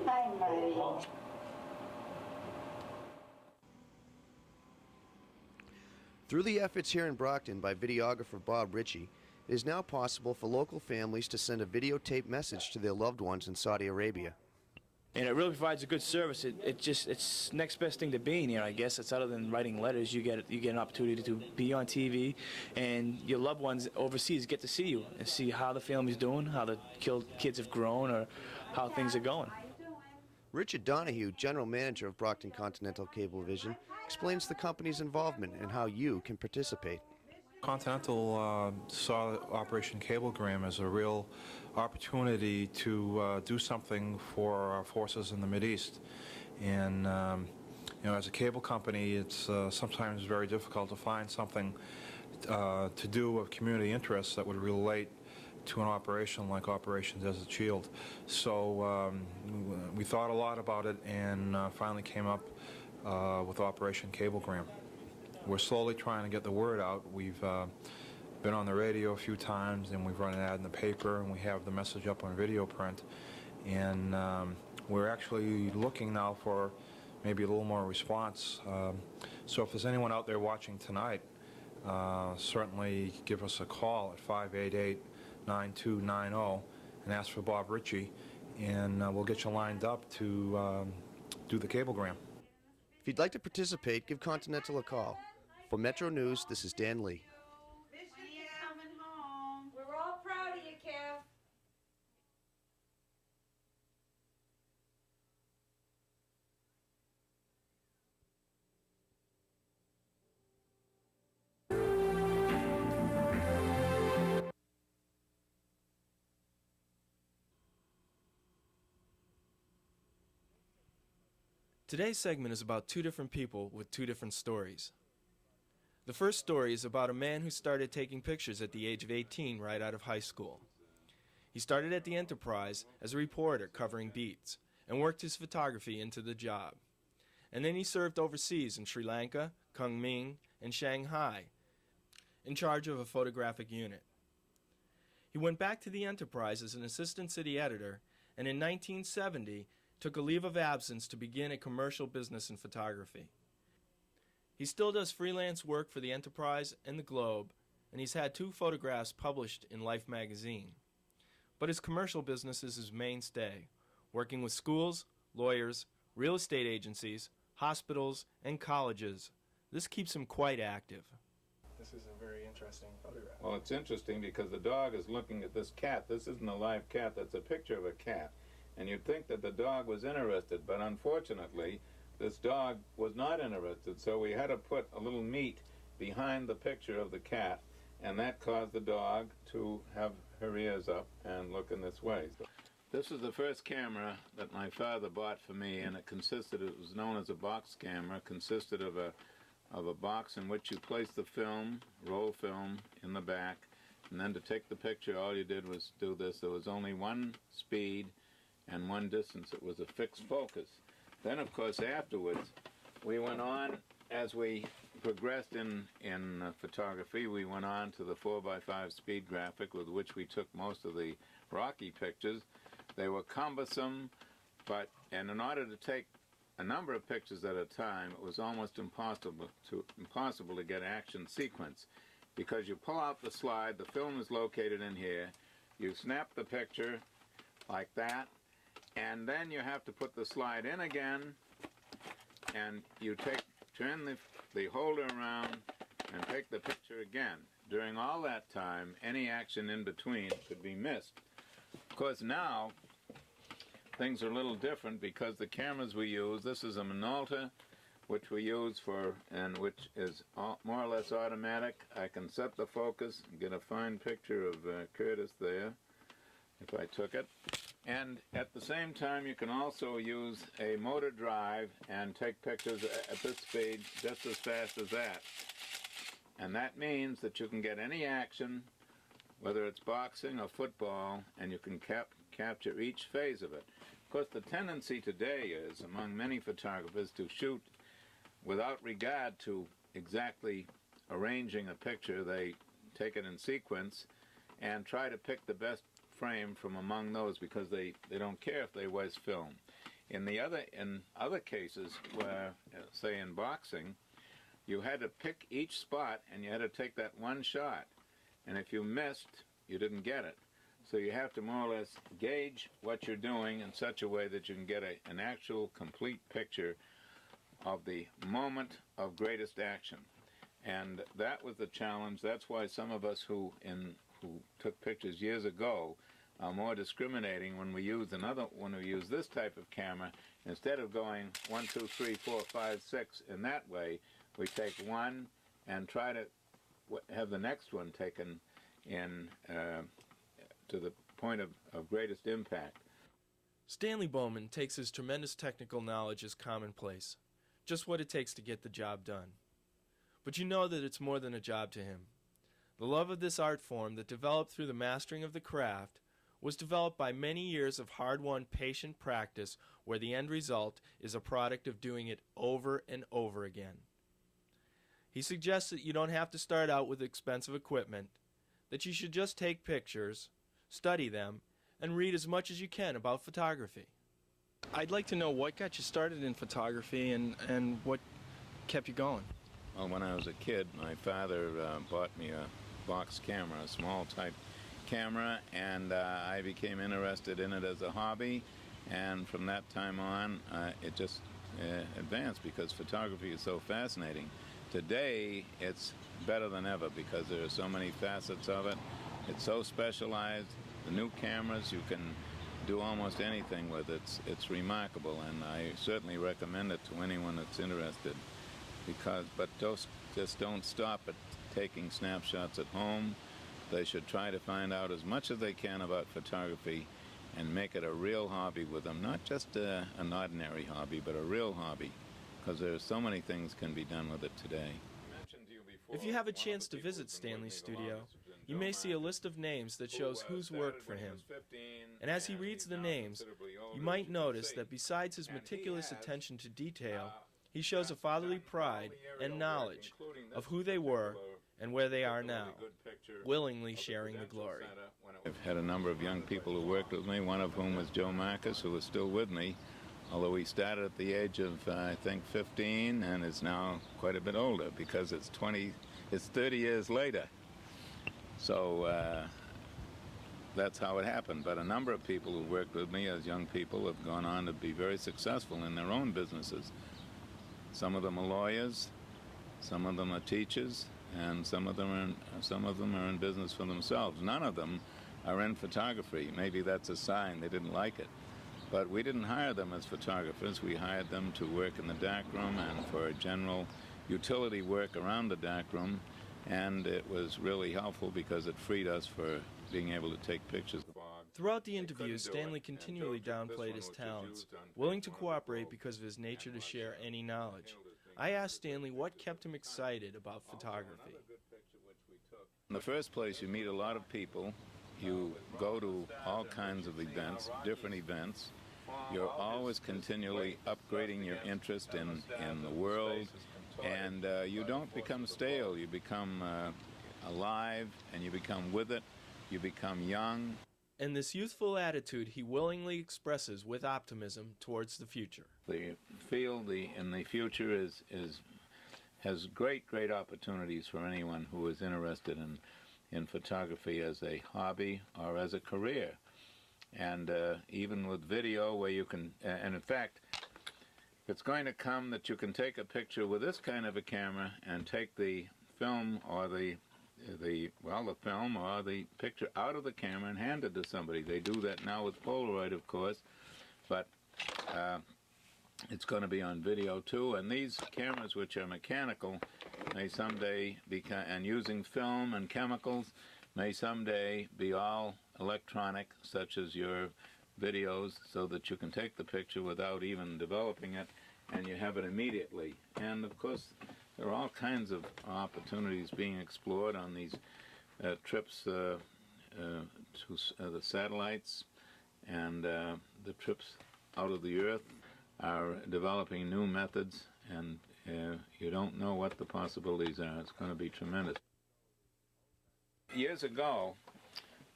I'm ready. Through the efforts here in Brockton by videographer Bob Ritchie, it is now possible for local families to send a videotaped message to their loved ones in Saudi Arabia. And it really provides a good service. It's next best thing to being here, I guess. It's other than writing letters. You get an opportunity to be on TV, and your loved ones overseas get to see you and see how the family's doing, how the kids have grown, or how things are going. Richard Donahue, general manager of Brockton Continental Cablevision, explains the company's involvement and how you can participate. Continental saw Operation Cablegram as a real opportunity to do something for our forces in the Mideast. And as a cable company, it's sometimes very difficult to find something to do of community interest that would relate to an operation like Operation Desert Shield. So we thought a lot about it and finally came up with Operation Cablegram. We're slowly trying to get the word out. We've been on the radio a few times, and we've run an ad in the paper, and we have the message up on video print. And we're actually looking now for maybe a little more response. So if there's anyone out there watching tonight, certainly give us a call at 588-9290 and ask for Bob Ritchie, and we'll get you lined up to do the cablegram. If you'd like to participate, give Continental a call. For Metro News, this is Dan Lee. Michigan's coming home. We're all proud of you, Kev. Today's segment is about two different people with two different stories. The first story is about a man who started taking pictures at the age of 18 right out of high school. He started at the Enterprise as a reporter covering beats and worked his photography into the job. And then he served overseas in Sri Lanka, Kunming, and Shanghai in charge of a photographic unit. He went back to the Enterprise as an assistant city editor, and in 1970 took a leave of absence to begin a commercial business in photography. He still does freelance work for the Enterprise and the Globe, and he's had 2 photographs published in Life magazine. But his commercial business is his mainstay, working with schools, lawyers, real estate agencies, hospitals, and colleges. This keeps him quite active. This is a very interesting photograph. Well, it's interesting because the dog is looking at this cat. This isn't a live cat, that's a picture of a cat. And you'd think that the dog was interested, but unfortunately, this dog was not interested, so we had to put a little meat behind the picture of the cat, and that caused the dog to have her ears up and look in this way. This is the first camera that my father bought for me, and it was known as a box camera, consisted of a box in which you place the film, roll film, in the back, and then to take the picture, all you did was do this. There was only one speed and one distance. It was a fixed focus. Then, of course, afterwards, we went on, as we progressed in photography, we went on to the 4x5 speed graphic with which we took most of the Rocky pictures. They were cumbersome, and in order to take a number of pictures at a time, it was almost impossible to get action sequence, because you pull out the slide, the film is located in here, you snap the picture like that, and then you have to put the slide in again, and you turn the holder around and take the picture again. During all that time, any action in between could be missed. Of course, now things are a little different because the cameras we use, this is a Minolta, which we use and which is more or less automatic. I can set the focus and get a fine picture of Curtis there, if I took it. And at the same time, you can also use a motor drive and take pictures at this speed just as fast as that. And that means that you can get any action, whether it's boxing or football, and you can capture each phase of it. Of course, the tendency today is, among many photographers, to shoot without regard to exactly arranging a picture. They take it in sequence and try to pick the best frame from among those because they don't care if they waste film. In other cases, where, say in boxing, you had to pick each spot and you had to take that one shot. And if you missed, you didn't get it. So you have to more or less gauge what you're doing in such a way that you can get an actual complete picture of the moment of greatest action. And that was the challenge. That's why some of us who took pictures years ago are more discriminating when we use this type of camera. Instead of going 1, 2, 3, 4, 5, 6 in that way, we take one and try to have the next one taken in to the point of greatest impact. Stanley Bowman takes his tremendous technical knowledge as commonplace, just what it takes to get the job done. But you know that it's more than a job to him. The love of this art form that developed through the mastering of the craft was developed by many years of hard-won patient practice where the end result is a product of doing it over and over again. He suggests that you don't have to start out with expensive equipment, that you should just take pictures, study them, and read as much as you can about photography. I'd like to know what got you started in photography and what kept you going. Well, when I was a kid, my father bought me a box camera, a small type camera, and I became interested in it as a hobby, and from that time on it just advanced because photography is so fascinating. Today it's better than ever because there are so many facets of it. It's so specialized. The new cameras, you can do almost anything with it. It's remarkable, and I certainly recommend it to anyone that's interested. But just don't stop at taking snapshots at home. They should try to find out as much as they can about photography and make it a real hobby with them, not just an ordinary hobby, but a real hobby, because there's so many things can be done with it today. If you have a chance to visit Stanley's studio, you may see a list of names that shows who's worked for him. And as he reads the names, you might notice that besides his meticulous attention to detail, he shows a fatherly pride and knowledge of who they were and where they are now, willingly sharing the glory. I've had a number of young people who worked with me, one of whom was Joe Marcus, who is still with me, although he started at the age of, I think, 15 and is now quite a bit older because it's 30 years later. So that's how it happened. But a number of people who worked with me as young people have gone on to be very successful in their own businesses. Some of them are lawyers, some of them are teachers, and some of them are in business for themselves. None of them are in photography. Maybe that's a sign they didn't like it. But we didn't hire them as photographers. We hired them to work in the darkroom and for general utility work around the darkroom, and it was really helpful because it freed us for being able to take pictures. Throughout the interviews, Stanley continually downplayed his talents, willing to cooperate because of his nature to share any knowledge. I asked Stanley what kept him excited about photography. In the first place, you meet a lot of people. You go to all kinds of events, different events. You're always continually upgrading your interest in the world, and you don't become stale. You become alive, and you become with it. You become young. And this youthful attitude he willingly expresses with optimism towards the future. The field in the future has great opportunities for anyone who is interested in photography as a hobby or as a career. And even with video where you can, and in fact, it's going to come that you can take a picture with this kind of a camera and take the film or the film or the picture out of the camera and hand it to somebody. They do that now with Polaroid, of course, but it's going to be on video too. And these cameras, which are mechanical, may someday become, and using film and chemicals, may someday be all electronic, such as your videos, so that you can take the picture without even developing it, and you have it immediately. And of course, there are all kinds of opportunities being explored on these trips to the satellites, and the trips out of the Earth are developing new methods, and you don't know what the possibilities are. It's going to be tremendous. Years ago,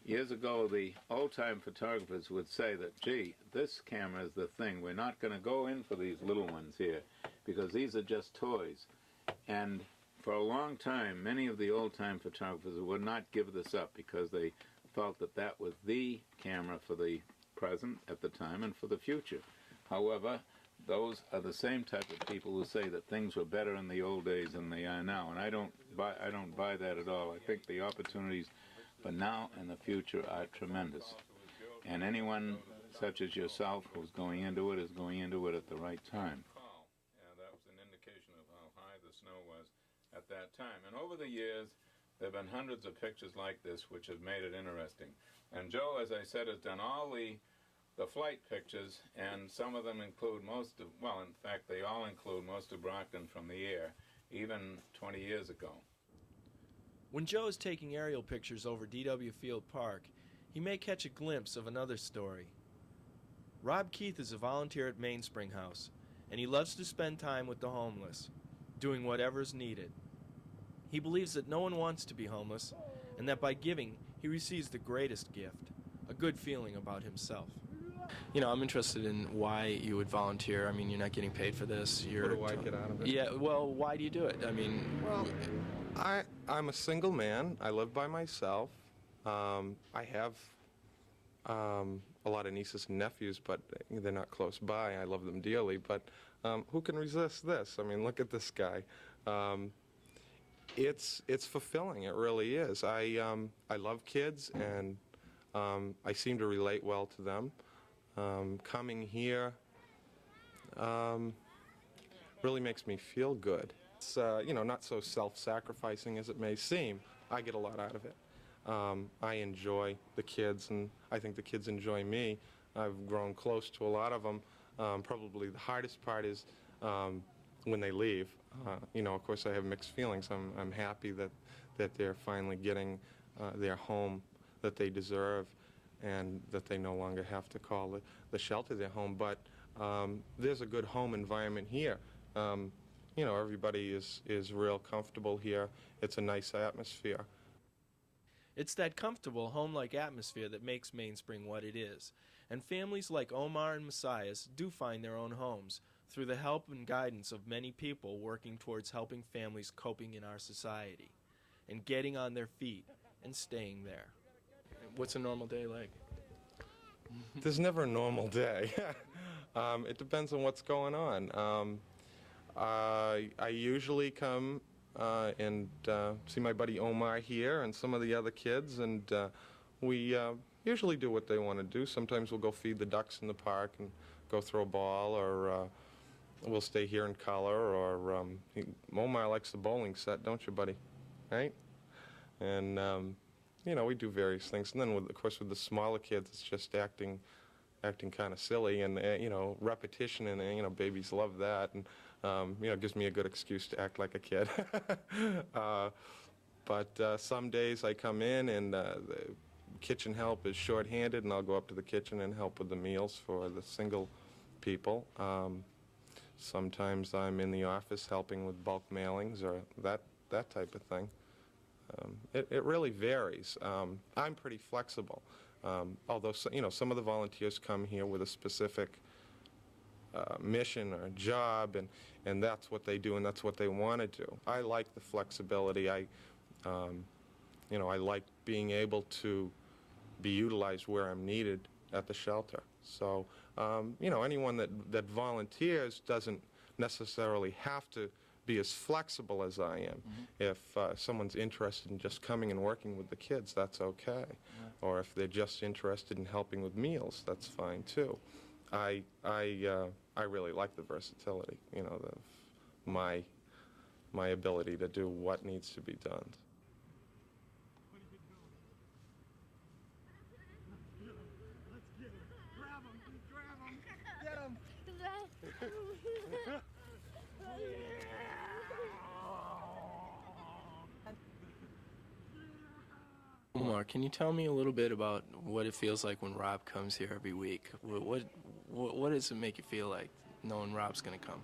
Years ago, the old-time photographers would say that, gee, this camera is the thing. We're not going to go in for these little ones here because these are just toys. And for a long time, many of the old-time photographers would not give this up because they felt that that was the camera for the present at the time and for the future. However, those are the same type of people who say that things were better in the old days than they are now, and I don't buy that at all. I think the opportunities for now and the future are tremendous, and anyone such as yourself who's going into it is going into it at the right time. Yeah, that was an indication of how high the snow was at that time, and over the years there have been hundreds of pictures like this which have made it interesting. And Joe, as I said, has done all the flight pictures, and some of them include most of, well, in fact, they all include most of Brockton from the air, even 20 years ago. When Joe is taking aerial pictures over D.W. Field Park, he may catch a glimpse of another story. Rob Keith is a volunteer at Mainspring House, and he loves to spend time with the homeless, doing whatever is needed. He believes that no one wants to be homeless, and that by giving, he receives the greatest gift, a good feeling about himself. You know, I'm interested in why you would volunteer. I mean, you're not getting paid for this. What do I get out of it? Yeah, well, why do you do it? I mean... Well, I'm a single man. I live by myself. I have a lot of nieces and nephews, but they're not close by. I love them dearly, but who can resist this? I mean, look at this guy. It's fulfilling. It really is. I love kids, and I seem to relate well to them. Coming here really makes me feel good. It's you know, not so self-sacrificing as it may seem. I get a lot out of it. I enjoy the kids, and I think the kids enjoy me. I've grown close to a lot of them. Probably the hardest part is when they leave. You know, of course, I have mixed feelings. I'm happy that they're finally getting their home that they deserve, and that they no longer have to call the shelter their home. But there's a good home environment here. You know, everybody is real comfortable here. It's a nice atmosphere. It's that comfortable, home-like atmosphere that makes Mainspring what it is. And families like Omar and Messias do find their own homes through the help and guidance of many people working towards helping families coping in our society and getting on their feet and staying there. What's a normal day like? There's never a normal day. It depends on what's going on. I usually come and see my buddy Omar here and some of the other kids, and we usually do what they want to do. Sometimes we'll go feed the ducks in the park and go throw a ball, or we'll stay here and color, or Omar likes the bowling set, don't you, buddy? Right? And you know, we do various things. And then, of course, with the smaller kids, it's just acting kind of silly, and you know, repetition, and you know, babies love that, and you know, it gives me a good excuse to act like a kid. But some days I come in and the kitchen help is short-handed, and I'll go up to the kitchen and help with the meals for the single people. Sometimes I'm in the office helping with bulk mailings or that type of thing. It really varies. I'm pretty flexible. Although, you know, some of the volunteers come here with a specific mission or job, and that's what they do, and that's what they want to do. I like the flexibility. You know, I like being able to be utilized where I'm needed at the shelter. So, you know, anyone that volunteers doesn't necessarily have to be as flexible as I am. If someone's interested in just coming and working with the kids, that's okay. Or if they're just interested in helping with meals, that's fine too. I really like the versatility, you know, my ability to do what needs to be done. Omar, can you tell me a little bit about what it feels like when Rob comes here every week? What does it make you feel like knowing Rob's going to come?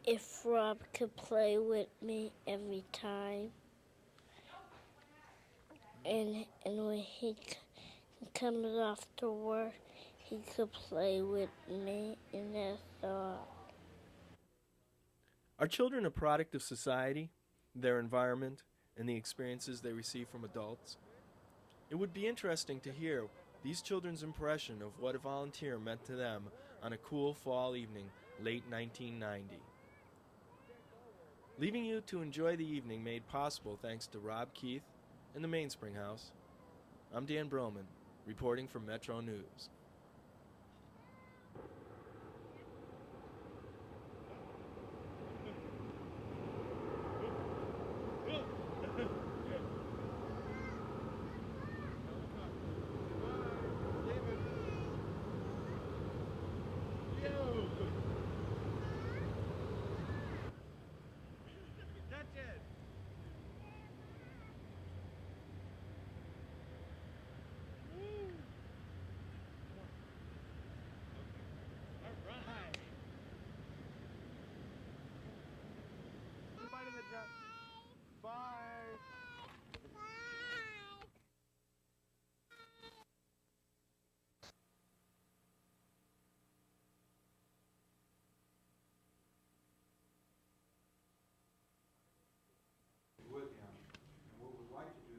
If Rob could play with me every time, and when Coming after work, he could play with me, and that's all. Are children a product of society, their environment, and the experiences they receive from adults? It would be interesting to hear these children's impression of what a volunteer meant to them on a cool fall evening, late 1990. Leaving you to enjoy the evening made possible thanks to Rob Keith and the Mainspring House. I'm Dan Brielman, reporting for Metro News.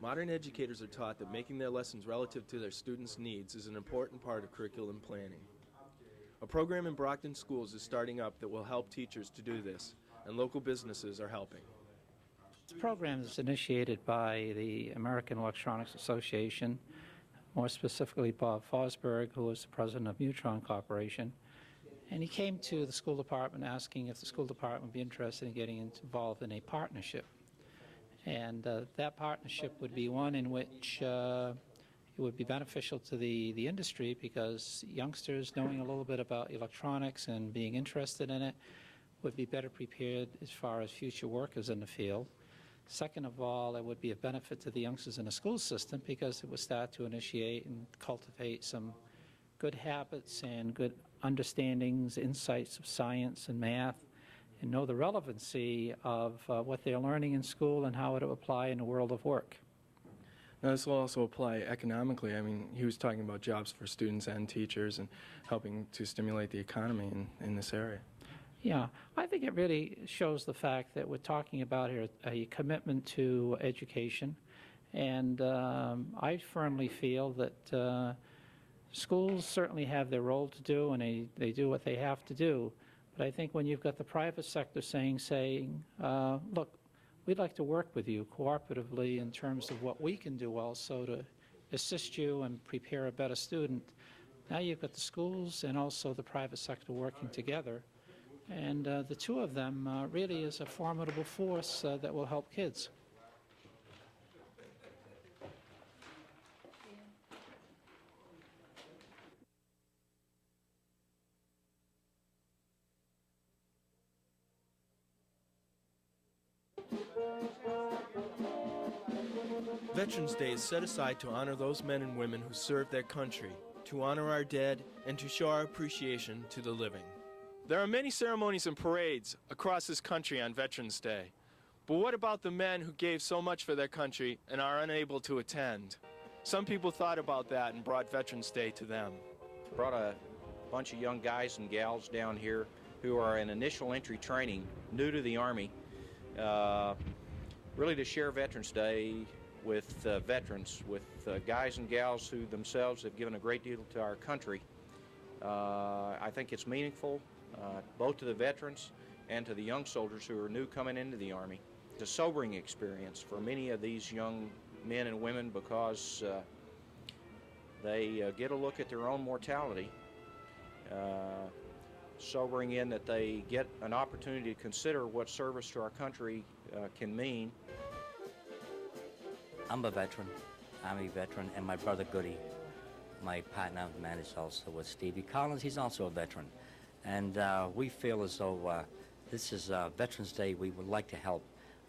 Modern educators are taught that making their lessons relative to their students' needs is an important part of curriculum planning. A program in Brockton schools is starting up that will help teachers to do this, and local businesses are helping. This program is initiated by the American Electronics Association, more specifically Bob Fosberg, who is the president of Neutron Corporation. And he came to the school department asking if the school department would be interested in getting involved in a partnership. And that partnership would be one in which it would be beneficial to the industry, because youngsters knowing a little bit about electronics and being interested in it would be better prepared as far as future workers in the field. Second of all, it would be a benefit to the youngsters in the school system, because it would start to initiate and cultivate some good habits and good understandings, insights of science and math, and know the relevancy of what they're learning in school and how it will apply in the world of work. Now, this will also apply economically. I mean, he was talking about jobs for students and teachers and helping to stimulate the economy in this area. Yeah, I think it really shows the fact that we're talking about here a commitment to education, and I firmly feel that schools certainly have their role to do, and they do what they have to do. But I think when you've got the private sector saying, look, we'd like to work with you cooperatively in terms of what we can do also to assist you and prepare a better student. Now you've got the schools and also the private sector working together. And the two of them really is a formidable force that will help kids. Veterans Day is set aside to honor those men and women who served their country, to honor our dead, and to show our appreciation to the living. There are many ceremonies and parades across this country on Veterans Day. But what about the men who gave so much for their country and are unable to attend? Some people thought about that and brought Veterans Day to them. Brought a bunch of young guys and gals down here who are in initial entry training, new to the Army, really to share Veterans Day with veterans, with guys and gals who themselves have given a great deal to our country. I think it's meaningful, both to the veterans and to the young soldiers who are new coming into the Army. It's a sobering experience for many of these young men and women, because they get a look at their own mortality. Sobering in that they get an opportunity to consider what service to our country can mean. I'm a veteran, Army veteran, and my brother Goody, my partner, managed also with Stevie Collins. He's also a veteran. And we feel as though this is Veterans Day. We would like to help.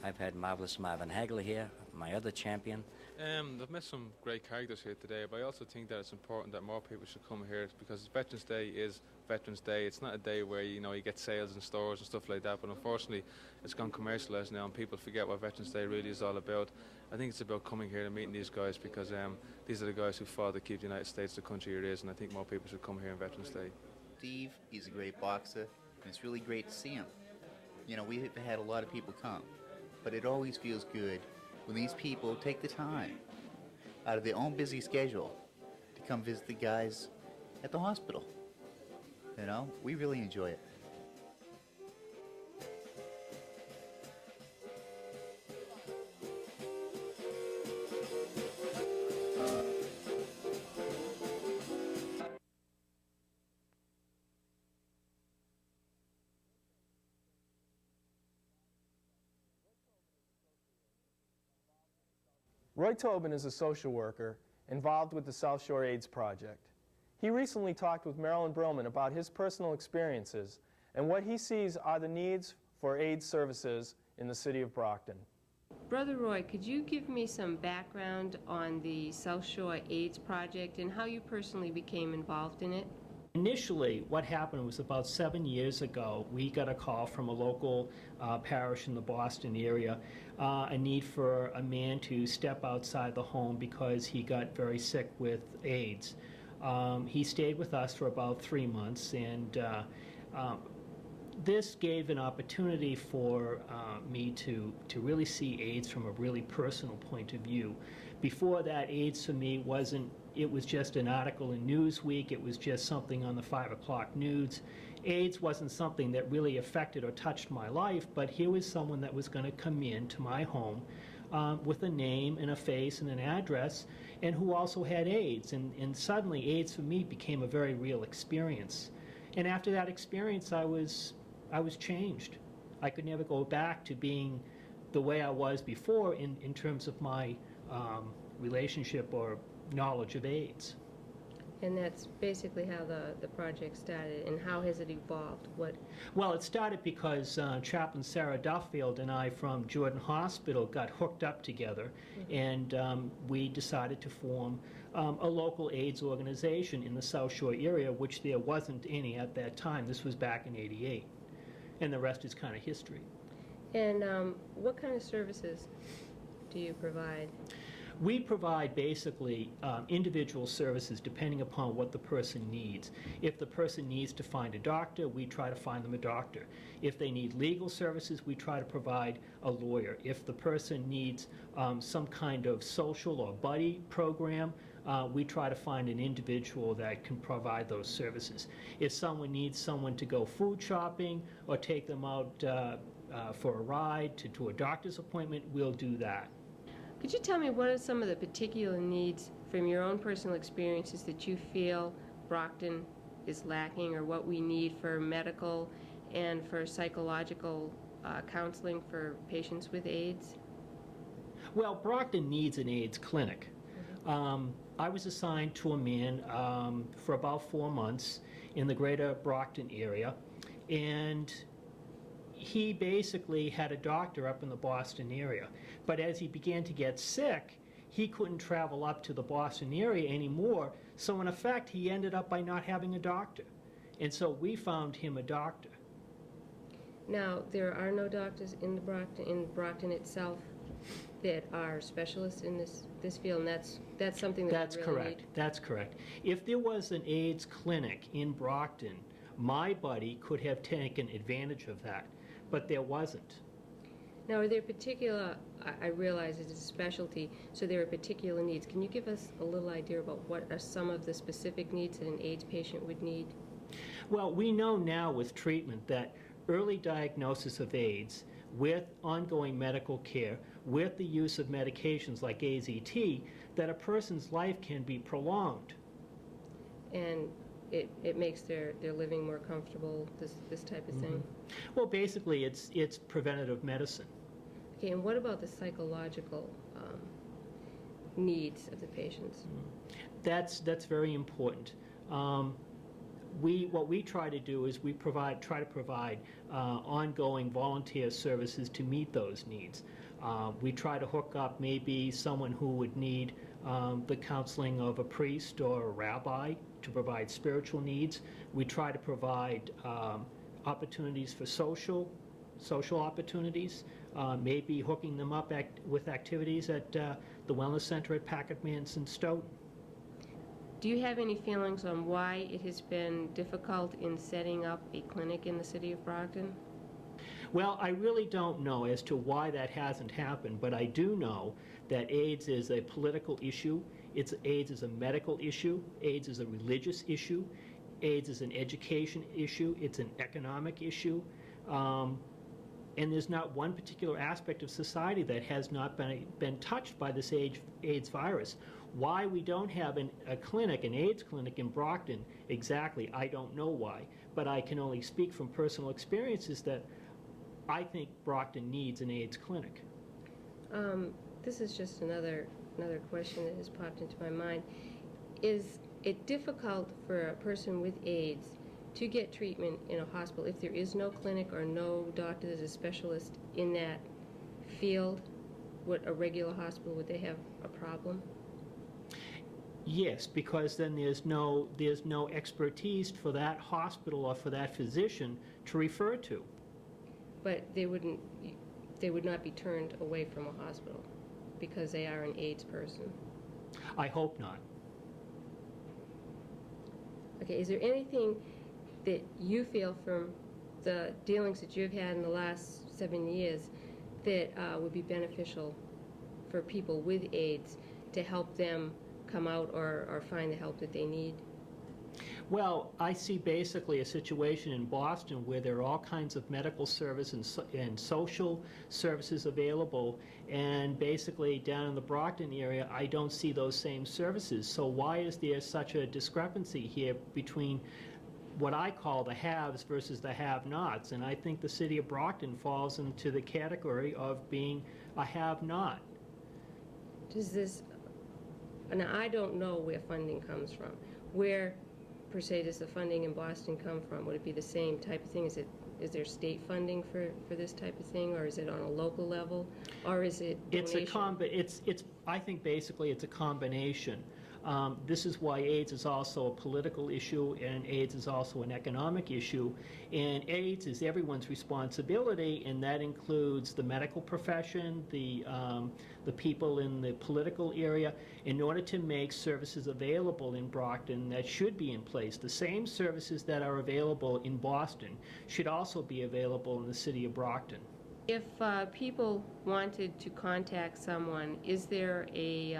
I've had marvelous Marvin Hagler here, my other champion. I've met some great characters here today, but I also think that it's important that more people should come here, because Veterans Day is Veterans Day. It's not a day where you get sales in stores and stuff like that, but unfortunately it's gone commercialized now and people forget what Veterans Day really is all about. I think it's about coming here and meeting these guys, because these are the guys who fought to keep the United States the country it is, and I think more people should come here on Veterans Day. Steve, he's a great boxer, and it's really great to see him. You know, we've had a lot of people come, but it always feels good when these people take the time out of their own busy schedule to come visit the guys at the hospital. You know, we really enjoy it. Roy Tobin is a social worker involved with the South Shore AIDS Project. He recently talked with Marilyn Brielman about his personal experiences and what he sees are the needs for AIDS services in the city of Brockton. Brother Roy, could you give me some background on the South Shore AIDS Project and how you personally became involved in it? Initially, what happened was about 7 years ago, we got a call from a local parish in the Boston area, a need for a man to step outside the home because he got very sick with AIDS. He stayed with us for about 3 months, and this gave an opportunity for me to really see AIDS from a really personal point of view. Before that, AIDS for me it was just an article in Newsweek, it was just something on the 5 o'clock news. AIDS wasn't something that really affected or touched my life, but here was someone that was going to come into my home with a name and a face and an address, and who also had AIDS. And suddenly AIDS for me became a very real experience. And after that experience, I was changed. I could never go back to being the way I was before in terms of my relationship or knowledge of AIDS. And that's basically how the project started, and how has it evolved? Well, it started because Chaplain Sarah Duffield and I from Jordan Hospital got hooked up together, and we decided to form a local AIDS organization in the South Shore area, which there wasn't any at that time. This was back in '88, and the rest is kind of history. And what kind of services do you provide? We provide basically individual services depending upon what the person needs. If the person needs to find a doctor, we try to find them a doctor. If they need legal services, we try to provide a lawyer. If the person needs some kind of social or buddy program, we try to find an individual that can provide those services. If someone needs someone to go food shopping or take them out for a ride to a doctor's appointment, we'll do that. Could you tell me what are some of the particular needs from your own personal experiences that you feel Brockton is lacking, or what we need for medical and for psychological counseling for patients with AIDS? Well, Brockton needs an AIDS clinic. I was assigned to a man for about 4 months in the greater Brockton area, and he basically had a doctor up in the Boston area. But as he began to get sick, he couldn't travel up to the Boston area anymore, so in effect he ended up by not having a doctor. And so we found him a doctor. Now, there are no doctors in Brockton itself that are specialists in this field, and that's something that we really need. That's correct. If there was an AIDS clinic in Brockton, my buddy could have taken advantage of that, but there wasn't. Now, are there particular, I realize it's a specialty, so there are particular needs. Can you give us a little idea about what are some of the specific needs that an AIDS patient would need? Well, we know now with treatment that early diagnosis of AIDS with ongoing medical care, with the use of medications like AZT, that a person's life can be prolonged. And it makes their living more comfortable, this type of thing? Well, basically, it's preventative medicine. Okay, and what about the psychological needs of the patients? That's very important. What we try to do is we try to provide ongoing volunteer services to meet those needs. We try to hook up maybe someone who would need the counseling of a priest or a rabbi to provide spiritual needs. We try to provide opportunities for social social opportunities, maybe hooking them up with activities at the Wellness Center at Packard Manson Stoughton. Do you have any feelings on why it has been difficult in setting up a clinic in the city of Brockton? Well, I really don't know as to why that hasn't happened, but I do know that AIDS is a political issue. AIDS is a medical issue. AIDS is a religious issue. AIDS is an education issue. It's an economic issue. And there's not one particular aspect of society that has not been touched by this AIDS virus. Why we don't have a clinic, an AIDS clinic in Brockton, exactly, I don't know why. But I can only speak from personal experiences that I think Brockton needs an AIDS clinic. This is just another question that has popped into my mind. Is it difficult for a person with AIDS to get treatment in a hospital if there is no clinic or no doctor that's a specialist in that field? What a regular hospital, would they have a problem? Yes, because then there's no expertise for that hospital or for that physician to refer to. But they would not be turned away from a hospital because they are an AIDS person. I hope not. Okay, is there anything that you feel from the dealings that you've had in the last 7 years that would be beneficial for people with AIDS to help them come out or find the help that they need? Well, I see basically a situation in Boston where there are all kinds of medical service and social services available, and basically down in the Brockton area, I don't see those same services. So why is there such a discrepancy here between what I call the haves versus the have-nots? And I think the city of Brockton falls into the category of being a have-not. Does this, and I don't know where funding comes from. Where, per se, does the funding in Boston come from? Would it be the same type of thing? Is there state funding for this type of thing, or is it on a local level, or is it donation? I think basically it's a combination. This is why AIDS is also a political issue, and AIDS is also an economic issue. And AIDS is everyone's responsibility, and that includes the medical profession, the people in the political area, in order to make services available in Brockton that should be in place. The same services that are available in Boston should also be available in the city of Brockton. If people wanted to contact someone, is there a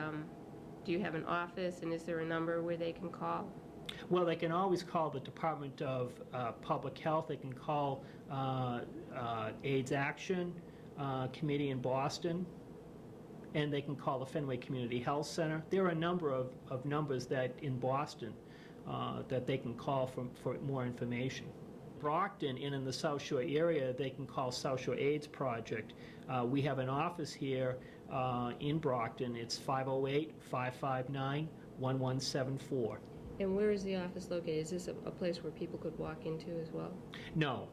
do you have an office, and is there a number where they can call? Well, they can always call the Department of Public Health. They can call AIDS Action Committee in Boston, and they can call the Fenway Community Health Center. There are a number of numbers that in Boston that they can call for more information. Brockton and in the South Shore area, they can call South Shore AIDS Project. We have an office here in Brockton. It's 508-559-1174. And where is the office located? Is this a place where people could walk into as well? No.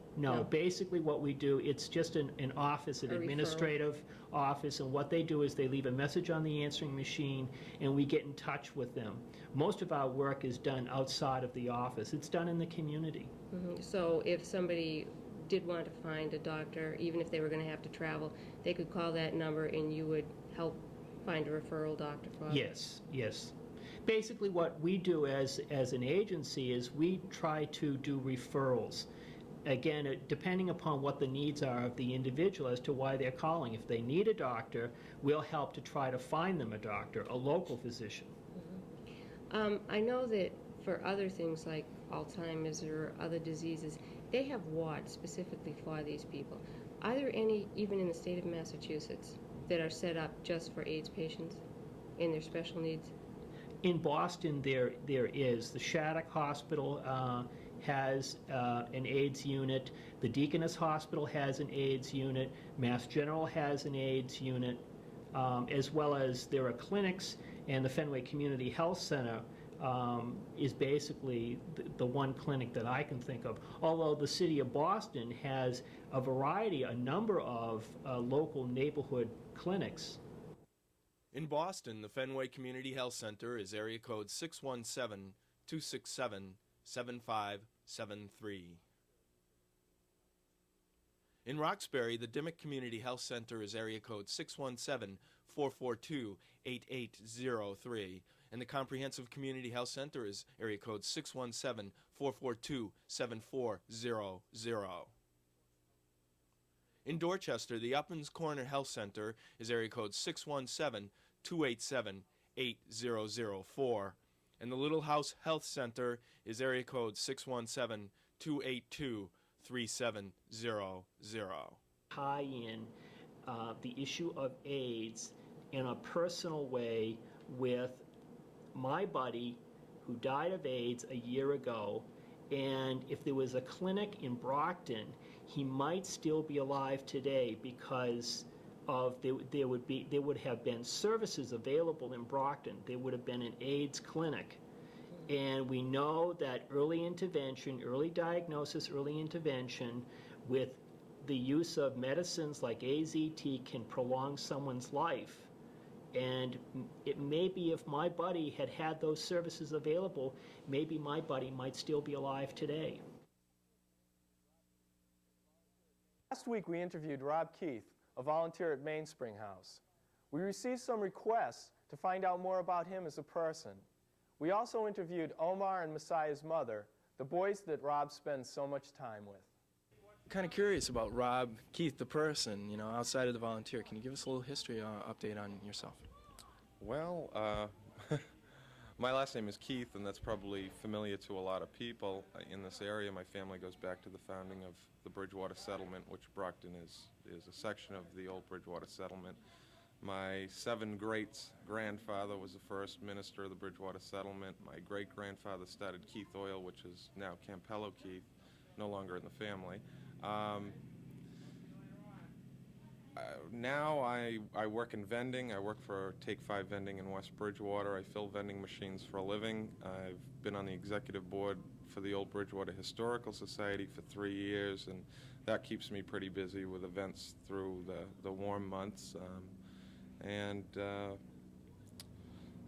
Basically what we do, it's just an office, an administrative office, and what they do is they leave a message on the answering machine, and we get in touch with them. Most of our work is done outside of the office. It's done in the community. Mm-hmm. So if somebody did want to find a doctor, even if they were going to have to travel, they could call that number and you would help find a referral doctor for them? Yes. Basically what we do as an agency is we try to do referrals. Again, depending upon what the needs are of the individual as to why they're calling. If they need a doctor, we'll help to try to find them a doctor, a local physician. Mm-hmm. I know that for other things like Alzheimer's or other diseases, they have wards specifically for these people. Are there any, even in the state of Massachusetts, that are set up just for AIDS patients and their special needs? In Boston, there is. The Shattuck Hospital has an AIDS unit. The Deaconess Hospital has an AIDS unit. Mass General has an AIDS unit, as well as there are clinics, and the Fenway Community Health Center is basically the one clinic that I can think of. Although the city of Boston has a number of local neighborhood clinics. In Boston, the Fenway Community Health Center is area code 617-267-7573. In Roxbury, the Dimmock Community Health Center is area code 617-442-8803, and the Comprehensive Community Health Center is area code 617-442-7400. In Dorchester, the Uppins Corner Health Center is area code 617-287-8004, and the Little House Health Center is area code 617-282-3700. Tie in the issue of AIDS in a personal way with my buddy who died of AIDS a year ago, and if there was a clinic in Brockton, he might still be alive today because of there would have been services available in Brockton. There would have been an AIDS clinic. And we know that early intervention, early diagnosis, early intervention with the use of medicines like AZT can prolong someone's life. And it may be if my buddy had had those services available, maybe my buddy might still be alive today. Last week we interviewed Rob Keith, a volunteer at Mainspring House. We received some requests to find out more about him as a person. We also interviewed Omar and Messiah's mother, the boys that Rob spends so much time with. I'm kind of curious about Rob Keith, the person, outside of the volunteer. Can you give us a little history update on yourself? Well, my last name is Keith, and that's probably familiar to a lot of people in this area. My family goes back to the founding of the Bridgewater Settlement, which Brockton is a section of the old Bridgewater Settlement. My 7 greats-grandfather was the first minister of the Bridgewater Settlement. My great-grandfather started Keith Oil, which is now Campello Keith, no longer in the family. Now I work in vending. I work for Take 5 Vending in West Bridgewater. I fill vending machines for a living. I've been on the executive board for the Old Bridgewater Historical Society for 3 years, and that keeps me pretty busy with events through the warm months.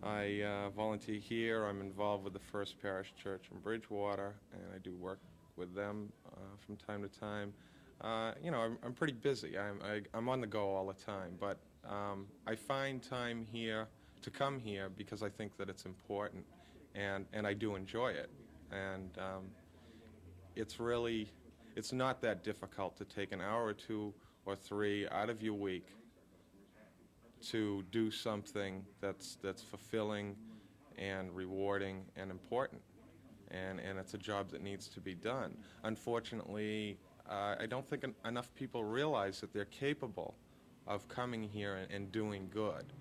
I volunteer here. I'm involved with the First Parish Church in Bridgewater, and I do work with them from time to time. I'm pretty busy. I'm on the go all the time, but I find time here to come here because I think that it's important, and I do enjoy it. And it's not that difficult to take an hour or 2 or 3 out of your week to do something that's fulfilling and rewarding and important, and it's a job that needs to be done. Unfortunately, I don't think enough people realize that they're capable of coming here and doing good.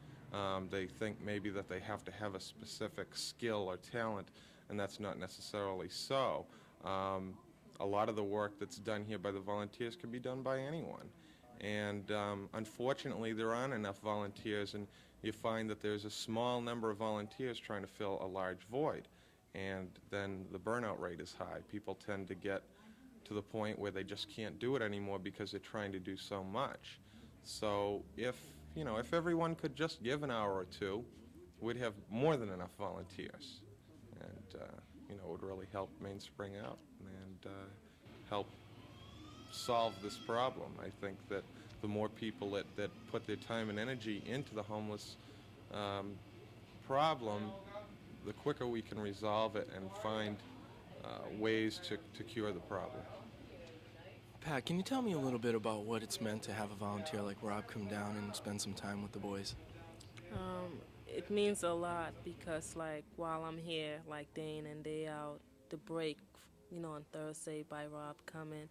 They think maybe that they have to have a specific skill or talent, and that's not necessarily so. A lot of the work that's done here by the volunteers can be done by anyone. And unfortunately, there aren't enough volunteers, and you find that there's a small number of volunteers trying to fill a large void, and then the burnout rate is high. People tend to get to the point where they just can't do it anymore because they're trying to do so much. So if everyone could just give an hour or 2, we'd have more than enough volunteers, and it would really help Mainspring out and help solve this problem. I think that the more people that put their time and energy into the homeless problem, the quicker we can resolve it and find ways to cure the problem. Pat, can you tell me a little bit about what it's meant to have a volunteer like Rob come down and spend some time with the boys? It means a lot because, while I'm here, day in and day out, the break, on Thursday by Rob coming,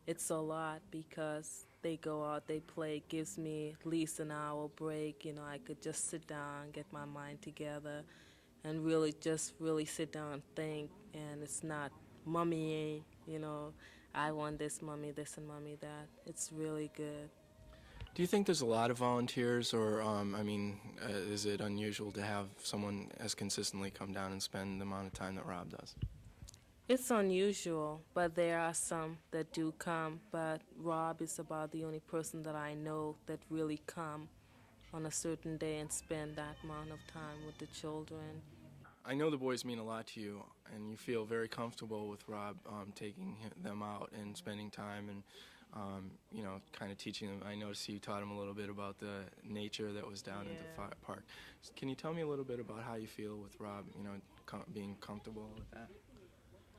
it's a lot because they go out, they play. It gives me at least an hour break. I could just sit down, get my mind together, and really sit down and think. And it's not mummy, I want this, mommy, this, and mommy, that. It's really good. Do you think there's a lot of volunteers, or, is it unusual to have someone as consistently come down and spend the amount of time that Rob does? It's unusual, but there are some that do come, but Rob is about the only person that I know that really come on a certain day and spend that amount of time with the children. I know the boys mean a lot to you, and you feel very comfortable with Rob taking them out and spending time and you know, kind of teaching them. I noticed you taught them a little bit about the nature that was down in the park. Can you tell me a little bit about how you feel with Rob, you know, being comfortable with that?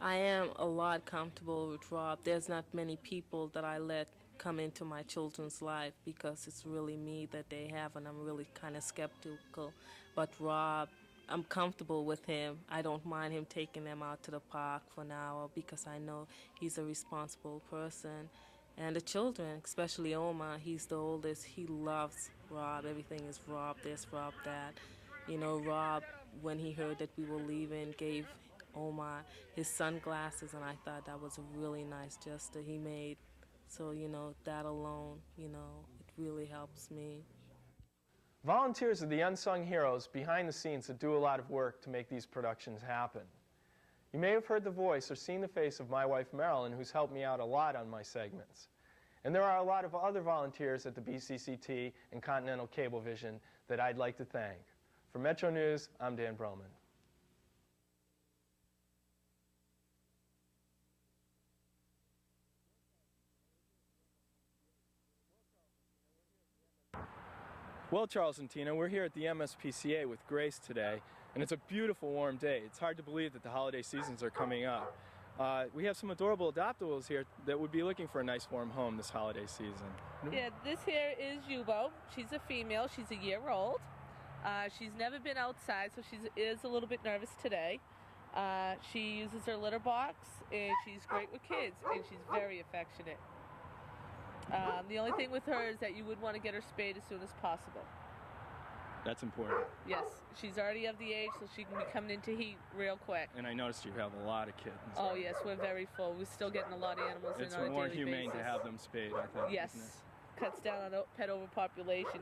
I am a lot comfortable with Rob. There's not many people that I let come into my children's life because it's really me that they have, and I'm really kind of skeptical. But Rob, I'm comfortable with him. I don't mind him taking them out to the park for an hour because I know he's a responsible person. And the children, especially Omar, he's the oldest, he loves Rob. Everything is Rob this, Rob that. You know, Rob, when he heard that we were leaving, gave Omar his sunglasses, and I thought that was a really nice gesture he made. So, you know, that alone, you know, it really helps me. Volunteers are the unsung heroes behind the scenes that do a lot of work to make these productions happen. You may have heard the voice or seen the face of my wife Marilyn, who's helped me out a lot on my segments. And there are a lot of other volunteers at the BCCT and Continental Cablevision that I'd like to thank. For Metro News, I'm Dan Brielman. Well, Charles and Tina, we're here at the MSPCA with Grace today, and it's a beautiful warm day. It's hard to believe that the holiday seasons are coming up. We have some adorable adoptables here that would be looking for a nice warm home this holiday season. Yeah, this here is Yubo. She's a female. She's a year old. She's never been outside, so she is a little bit nervous today. She uses her litter box, and she's great with kids, and she's very affectionate. The only thing with her is that you would want to get her spayed as soon as possible. That's important. Yes, she's already of the age, so she can be coming into heat real quick. And I noticed you have a lot of kittens. Oh yes, we're very full. We're still getting a lot of animals in on a daily basis. It's more humane to have them spayed, I think. Yes, cuts down on pet overpopulation.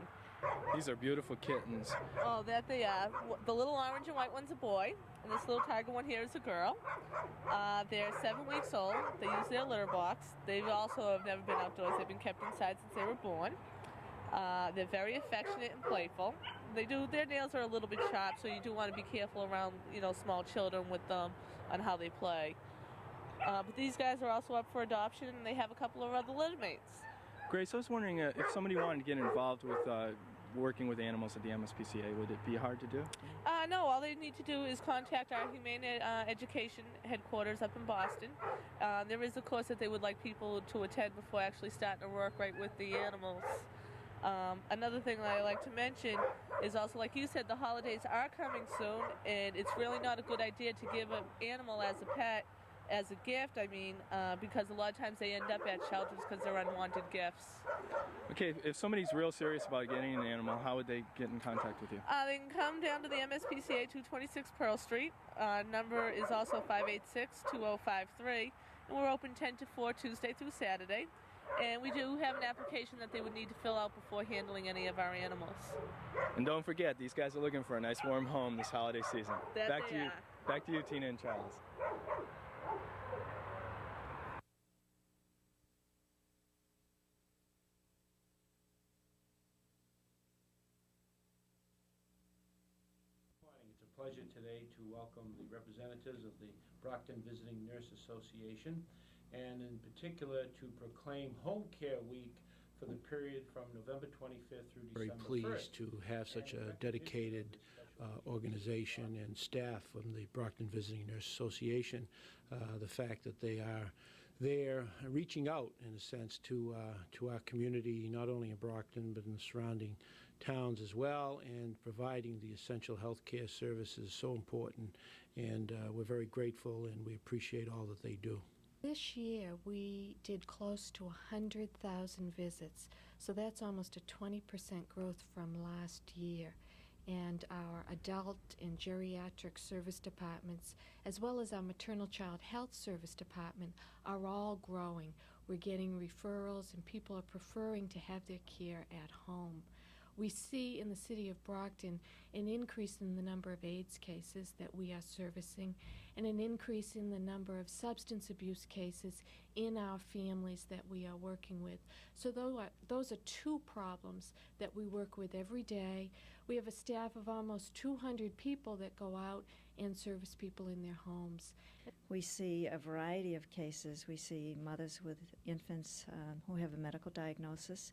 These are beautiful kittens. Oh, that they are. The little orange and white one's a boy, and this little tiger one here is a girl. They're 7 weeks old. They use their litter box. They also have never been outdoors. They've been kept inside since they were born. They're very affectionate and playful. Their nails are a little bit sharp, so you do want to be careful around, you know, small children with them on how they play. But these guys are also up for adoption, and they have a couple of other litter mates. Grace, I was wondering if somebody wanted to get involved with working with animals at the MSPCA, would it be hard to do? No, all they need to do is contact our Humane Education headquarters up in Boston. There is a course that they would like people to attend before actually starting to work right with the animals. Another thing that I like to mention is also, like you said, the holidays are coming soon, and it's really not a good idea to give an animal as a pet as a gift, because a lot of times they end up at shelters because they're unwanted gifts. Okay, if somebody's real serious about getting an animal, how would they get in contact with you? They can come down to the MSPCA 226 Pearl Street. Number is also 586-2053, and we're open 10 to 4 Tuesday through Saturday. And we do have an application that they would need to fill out before handling any of our animals. And don't forget, these guys are looking for a nice warm home this holiday season. Back to you, Tina and Charles. It's a pleasure today to welcome the representatives of the Brockton Visiting Nurse Association, and in particular to proclaim Home Care Week for the period from November 25th through December 1st. Very pleased to have such a dedicated organization and staff from the Brockton Visiting Nurse Association. The fact that they are there reaching out, in a sense, to our community, not only in Brockton but in the surrounding towns as well, and providing the essential health care services is so important, and we're very grateful and we appreciate all that they do. This year we did close to 100,000 visits, so that's almost a 20% growth from last year. And our adult and geriatric service departments, as well as our maternal child health service department, are all growing. We're getting referrals, and people are preferring to have their care at home. We see in the city of Brockton an increase in the number of AIDS cases that we are servicing, and an increase in the number of substance abuse cases in our families that we are working with. So those are two problems that we work with every day. We have a staff of almost 200 people that go out and service people in their homes. We see a variety of cases. We see mothers with infants who have a medical diagnosis,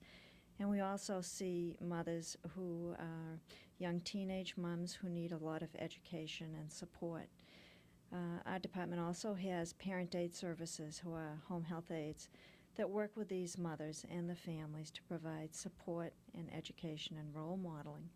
and we also see mothers who are young teenage moms who need a lot of education and support. Our department also has parent aid services, who are home health aides, that work with these mothers and the families to provide support and education and role modeling.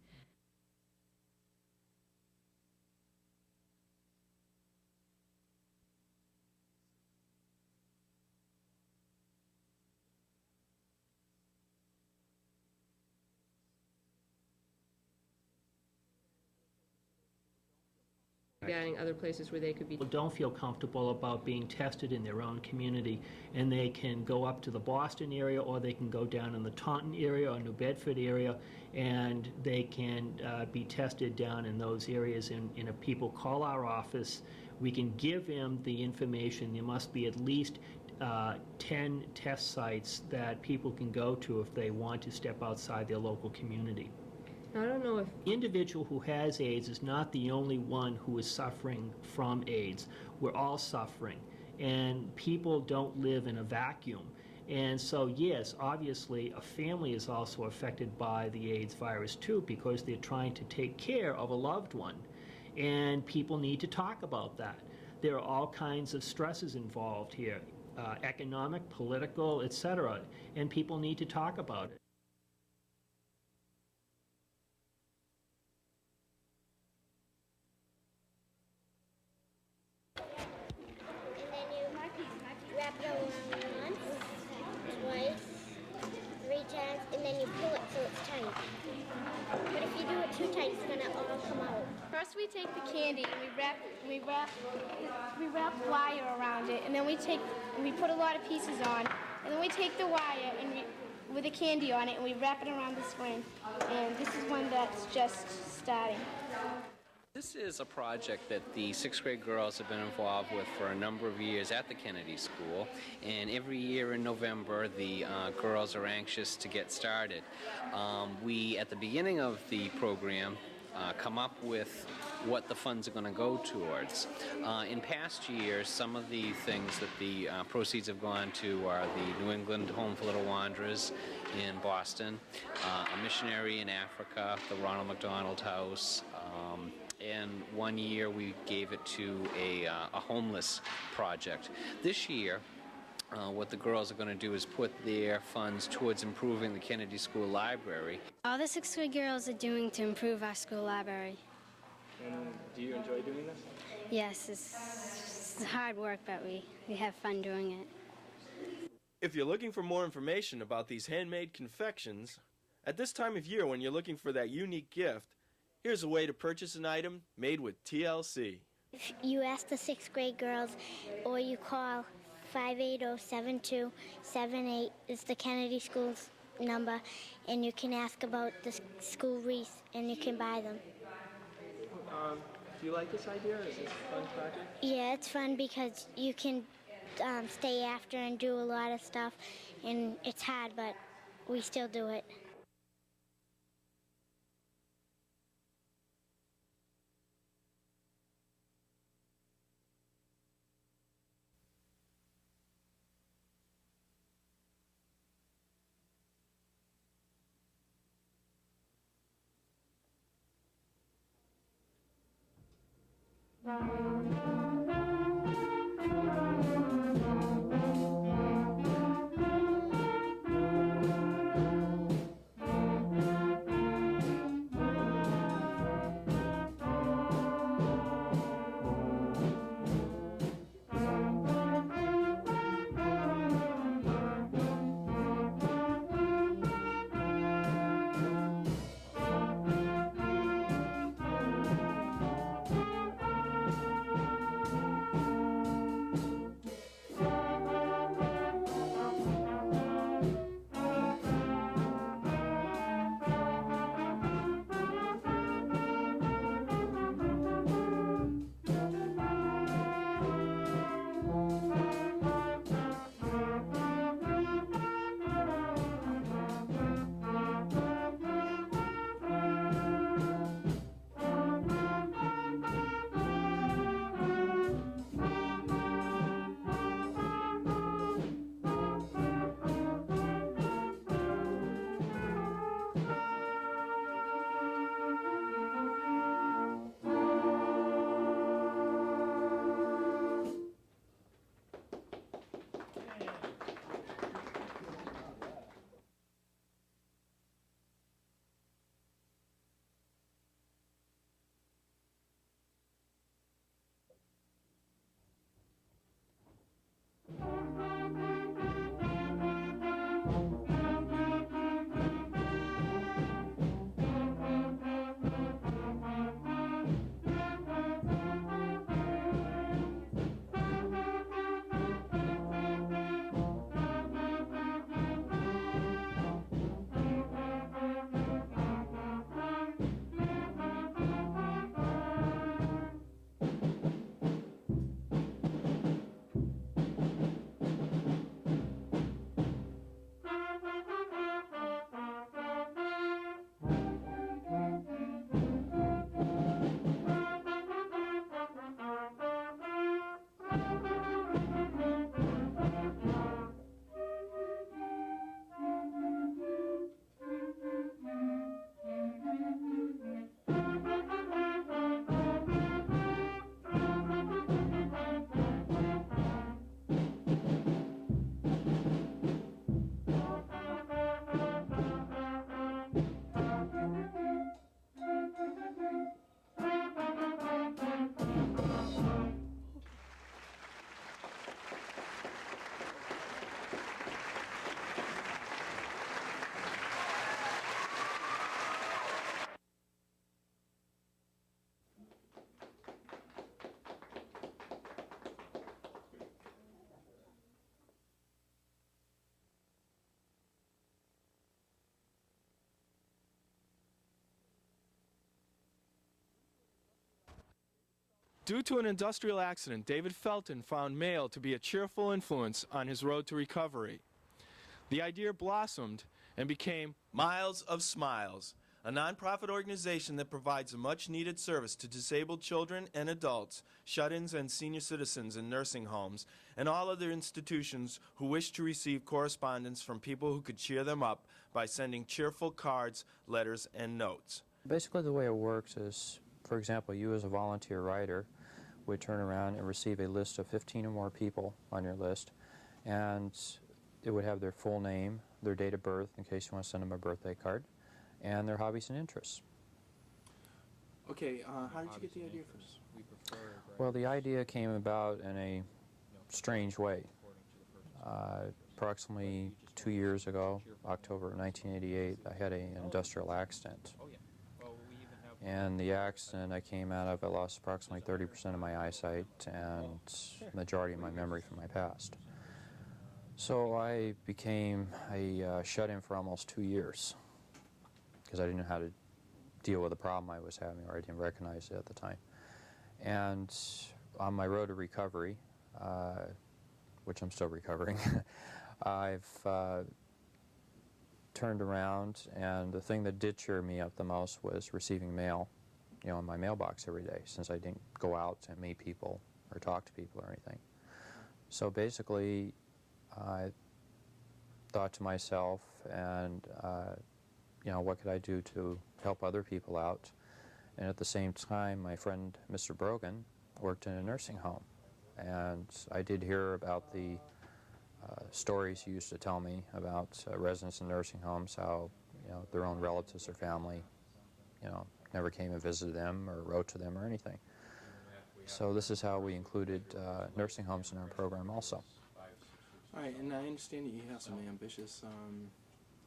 Adding other places where they could be. People don't feel comfortable about being tested in their own community, and they can go up to the Boston area, or they can go down in the Taunton area or New Bedford area, and they can be tested down in those areas. And if people call our office, we can give them the information. There must be at least 10 test sites that people can go to if they want to step outside their local community. I don't know if the individual who has AIDS is not the only one who is suffering from AIDS. We're all suffering, and people don't live in a vacuum. And so, yes, obviously, a family is also affected by the AIDS virus too, because they're trying to take care of a loved one, and people need to talk about that. There are all kinds of stresses involved here, economic, political, etc., and people need to talk about it. Wrap it around once, twice, 3 times, and then you pull it so it's tight. But if you do it too tight, it's gonna all come out. First, we take the candy and we wrap wire around it, and then we put a lot of pieces on, and then we take the wire and with the candy on it, and we wrap it around the spring. And this is one that's just starting. This is a project that the 6th grade girls have been involved with for a number of years at the Kennedy School, and every year in November the girls are anxious to get started. We, at the beginning of the program, come up with what the funds are going to go towards. In past years, some of the things that the proceeds have gone to are the New England Home for Little Wanderers in Boston, a missionary in Africa, the Ronald McDonald House, and one year we gave it to a homeless project. This year, what the girls are going to do is put their funds towards improving the Kennedy School Library. All the 6th grade girls are doing to improve our school library. And do you enjoy doing this? Yes, it's hard work, but we have fun doing it. If you're looking for more information about these handmade confections, at this time of year when you're looking for that unique gift, here's a way to purchase an item made with TLC. If you ask the 6th grade girls, or you call 580-7278 is the Kennedy School's number, and you can ask about the school wreath, and you can buy them. Do you like this idea, or is this a fun project? Yeah, it's fun because you can stay after and do a lot of stuff, and it's hard, but we still do it. Due to an industrial accident, David Felton found mail to be a cheerful influence on his road to recovery. The idea blossomed and became Miles of Smiles, a nonprofit organization that provides a much-needed service to disabled children and adults, shut-ins and senior citizens in nursing homes, and all other institutions who wish to receive correspondence from people who could cheer them up by sending cheerful cards, letters, and notes. Basically, the way it works is, for example, you as a volunteer writer would turn around and receive a list of 15 or more people on your list, and it would have their full name, their date of birth, in case you want to send them a birthday card, and their hobbies and interests. Okay, how did you get the idea for this? Well, the idea came about in a strange way. Approximately 2 years ago, October of 1988, I had an industrial accident. And the accident I came out of, I lost approximately 30% of my eyesight and the majority of my memory from my past. So I became a shut-in for almost 2 years because I didn't know how to deal with the problem I was having, or I didn't recognize it at the time. And on my road to recovery, which I'm still recovering, I've turned around, and the thing that did cheer me up the most was receiving mail, you know, in my mailbox every day, since I didn't go out and meet people or talk to people or anything. So basically, I thought to myself, and you know, what could I do to help other people out? And at the same time, my friend Mr. Brogan worked in a nursing home, and I did hear about the stories he used to tell me about residents in nursing homes, how, you know, their own relatives or family, you know, never came and visited them or wrote to them or anything. So this is how we included nursing homes in our program also. All right, and I understand that you have some ambitious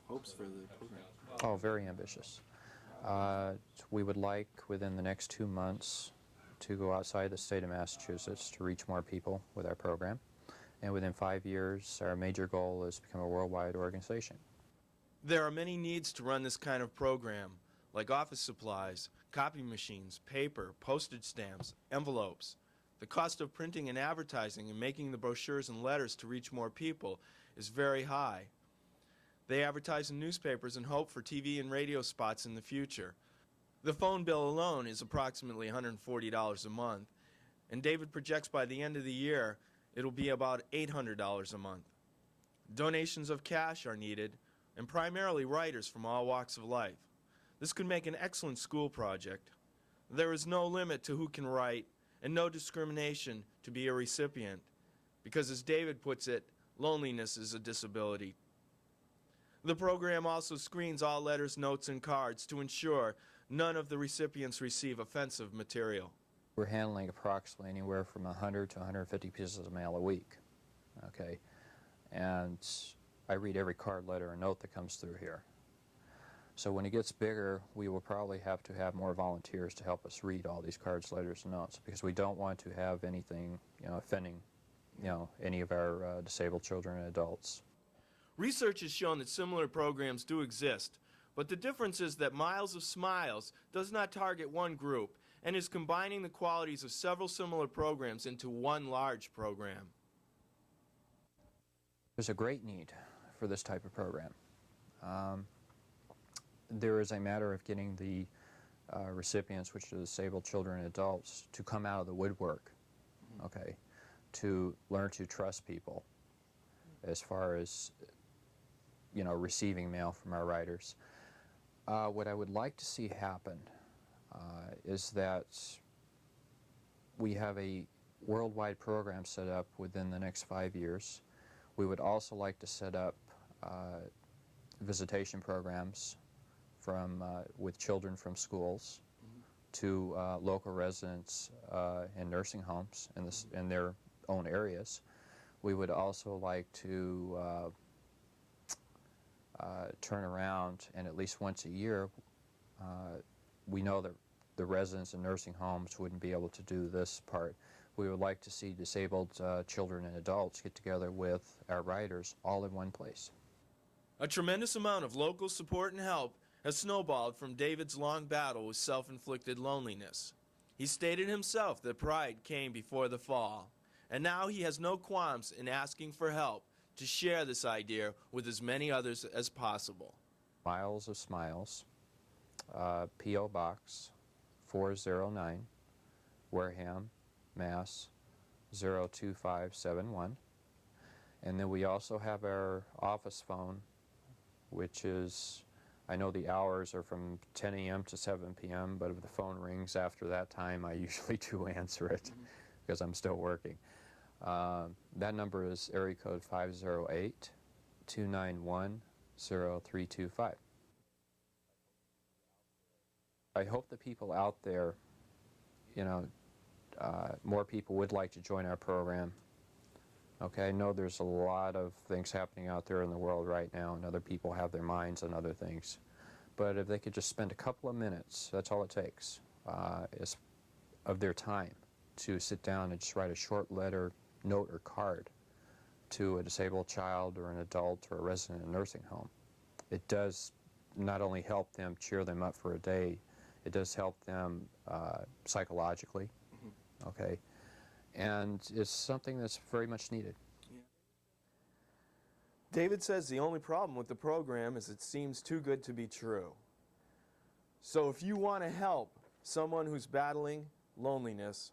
hopes for the program. Oh, very ambitious. We would like, within the next 2 months, to go outside the state of Massachusetts to reach more people with our program. And within 5 years, our major goal is to become a worldwide organization. There are many needs to run this kind of program, like office supplies, copy machines, paper, postage stamps, envelopes. The cost of printing and advertising and making the brochures and letters to reach more people is very high. They advertise in newspapers and hope for TV and radio spots in the future. The phone bill alone is approximately $140 a month, and David projects by the end of the year it'll be about $800 a month. Donations of cash are needed, and primarily writers from all walks of life. This could make an excellent school project. There is no limit to who can write, and no discrimination to be a recipient, because as David puts it, loneliness is a disability. The program also screens all letters, notes, and cards to ensure none of the recipients receive offensive material. We're handling approximately anywhere from 100 to 150 pieces of mail a week, okay? And I read every card, letter, and note that comes through here. So when it gets bigger, we will probably have to have more volunteers to help us read all these cards, letters, and notes, because we don't want to have anything, you know, offending, you know, any of our disabled children and adults. Research has shown that similar programs do exist, but the difference is that Miles of Smiles does not target one group and is combining the qualities of several similar programs into one large program. There's a great need for this type of program. There is a matter of getting the recipients, which are disabled children and adults, to come out of the woodwork, okay, to learn to trust people as far as, you know, receiving mail from our writers. What I would like to see happen is that we have a worldwide program set up within the next 5 years. We would also like to set up visitation programs from with children from schools to local residents in nursing homes in their own areas. We would also like to turn around, and at least once a year, we know that the residents in nursing homes wouldn't be able to do this part. We would like to see disabled children and adults get together with our writers all in one place. A tremendous amount of local support and help has snowballed from David's long battle with self-inflicted loneliness. He stated himself that pride came before the fall, and now he has no qualms in asking for help to share this idea with as many others as possible. Miles of Smiles, P.O. Box 409, Wareham, Mass. 02571. And then we also have our office phone, which is, I know the hours are from 10 a.m. to 7 p.m., but if the phone rings after that time, I usually do answer it because I'm still working. That number is area code 508-291-0325. I hope the people out there, you know, more people would like to join our program. Okay, I know there's a lot of things happening out there in the world right now, and other people have their minds on other things. But if they could just spend a couple of minutes, that's all it takes, is of their time to sit down and just write a short letter, note, or card to a disabled child or an adult or a resident in a nursing home. It does not only help them, cheer them up for a day, it does help them psychologically, okay? And it's something that's very much needed. David says the only problem with the program is it seems too good to be true. So if you want to help someone who's battling loneliness,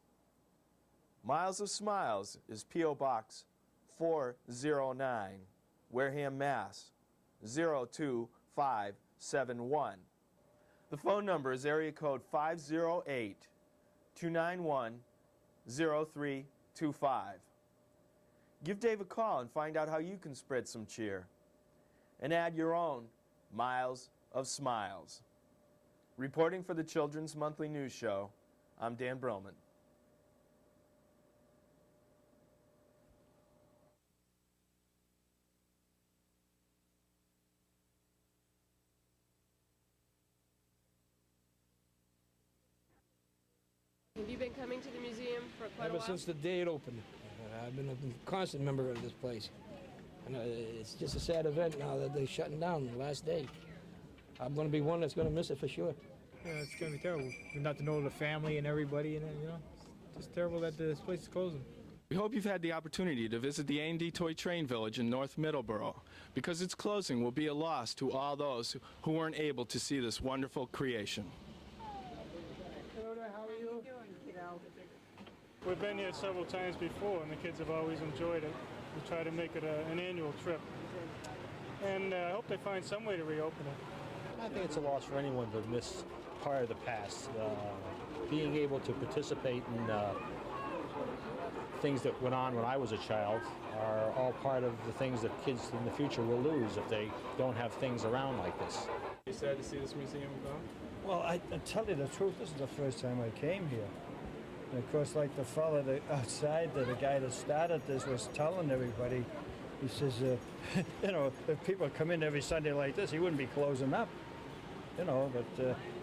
Miles of Smiles is P.O. Box 409, Wareham, Mass. 02571. The phone number is area code 508-291-0325. Give Dave a call and find out how you can spread some cheer. And add your own Miles of Smiles. Reporting for the Children's Monthly News Show, I'm Dan Brielman. Have you been coming to the museum for quite a while? Ever since the day it opened. I've been a constant member of this place. And it's just a sad event now that they're shutting down the last day. I'm going to be one that's going to miss it for sure. Yeah, it's going to be terrible. Not to know the family and everybody, and you know, it's just terrible that this place is closing. We hope you've had the opportunity to visit the A&D Toy Train Village in North Middleborough, because its closing will be a loss to all those who weren't able to see this wonderful creation. Hello there, how are you? We've been here several times before, and the kids have always enjoyed it. We try to make it an annual trip. And I hope they find some way to reopen it. I think it's a loss for anyone to miss part of the past. Being able to participate in things that went on when I was a child are all part of the things that kids in the future will lose if they don't have things around like this. Are you sad to see this museum gone? Well, I tell you the truth, this is the first time I came here. And of course, like the fellow outside, the guy that started this was telling everybody, he says, you know, if people come in every Sunday like this, he wouldn't be closing up. You know, but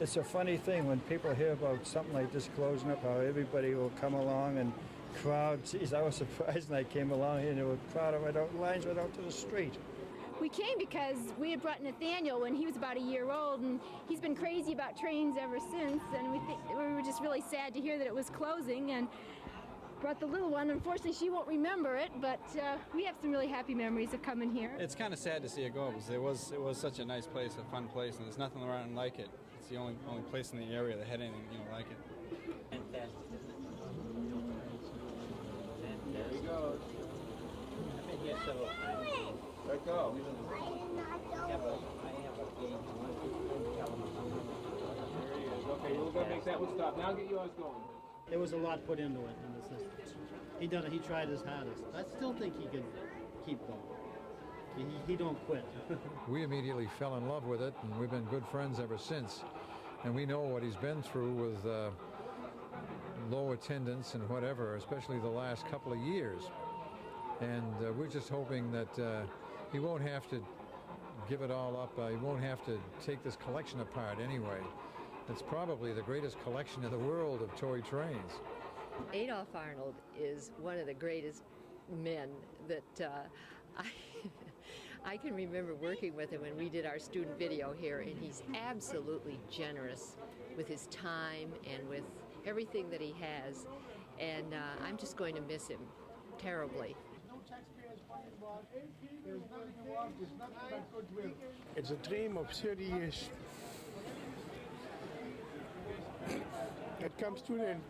it's a funny thing when people hear about something like this closing up, how everybody will come along and crowd. Geez, I was surprised when I came along here and there were crowded lines right out to the street. We came because we had brought Nathaniel when he was about a year old, and he's been crazy about trains ever since, and we were just really sad to hear that it was closing, and brought the little one. Unfortunately, she won't remember it, but we have some really happy memories of coming here. It's kind of sad to see it go, because it was such a nice place, a fun place, and there's nothing around like it. It's the only place in the area that had anything like it. Fantastic. There he goes. I've been here several times. Let go. I have a There he is. Okay, we're going to make that one stop. Now get yours going. There was a lot put into it in the system. He tried his hardest. I still think he could keep going. He don't quit. We immediately fell in love with it, and we've been good friends ever since. And we know what he's been through with low attendance and whatever, especially the last couple of years. And we're just hoping that he won't have to give it all up. He won't have to take this collection apart anyway. It's probably the greatest collection in the world of toy trains. Adolf Arnold is one of the greatest men that I can remember working with him when we did our student video here, and he's absolutely generous with his time and with everything that he has, and I'm just going to miss him terribly. It's a dream of 30 years. It comes to an end,